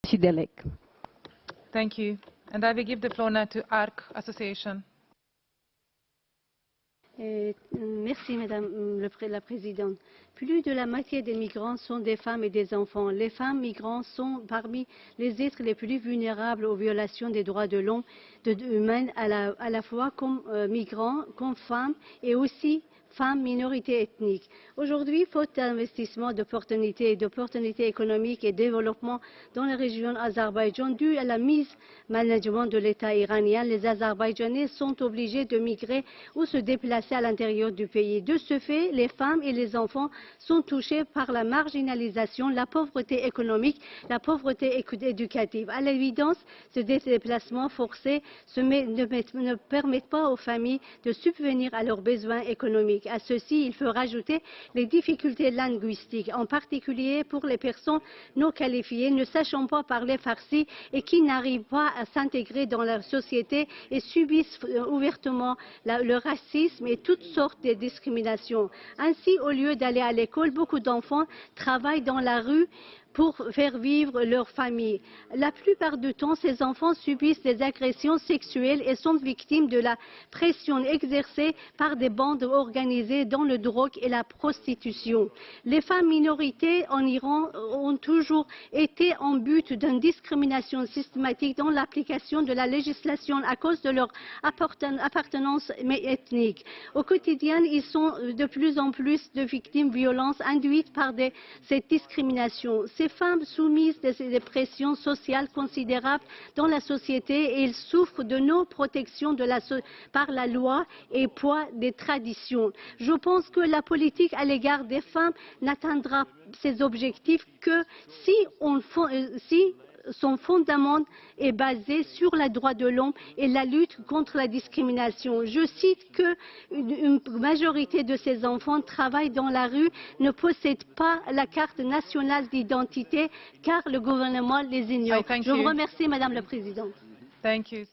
Sidelec. Thank you. And I will give the floor now to ARC Association. Merci Madame la Présidente. Plus de la moitié des migrants sont des femmes et des enfants. Les femmes migrantes sont parmi les êtres les plus vulnérables aux violations des droits de l'homme, humains à la fois comme migrants, comme femmes et aussi femmes, minorités ethniques. Aujourd'hui, faute d'investissement, d'opportunités économiques et de développement dans la région Azerbaïdjan, dû à la mise management de l'État iranien, les Azerbaïdjanais sont obligés de migrer ou se déplacer à l'intérieur du pays. De ce fait, les femmes et les enfants sont touchés par la marginalisation, la pauvreté économique, la pauvreté éducative. À l'évidence, ces déplacements forcés ne permettent pas aux familles de subvenir à leurs besoins économiques. À ceci, il faut rajouter les difficultés linguistiques, en particulier pour les personnes non qualifiées, ne sachant pas parler farsi et qui n'arrivent pas à s'intégrer dans la société et subissent ouvertement le racisme et toutes sortes de discriminations. Ainsi, au lieu d'aller à l'école, beaucoup d'enfants travaillent dans la rue pour faire vivre leur famille. La plupart du temps, ces enfants subissent des agressions sexuelles et sont victimes de la pression exercée par des bandes organisées dans le drogue et la prostitution. Les femmes minorités en Iran ont toujours été en but d'une discrimination systématique dans l'application de la législation à cause de leur appartenance ethnique. Au quotidien, ils sont de plus en plus de victimes de violences induites par cette discrimination. Ces femmes soumises à des pressions sociales considérables dans la société et elles souffrent de non-protection par la loi et poids des traditions. Je pense que la politique à l'égard des femmes n'atteindra ses objectifs que si son fondement est basé sur les droits de l'homme et la lutte contre la discrimination. Je cite qu'une majorité de ces enfants travaillent dans la rue, ne possèdent pas la carte nationale d'identité car le gouvernement les ignore. Je vous remercie, Madame la Présidente. Thank you.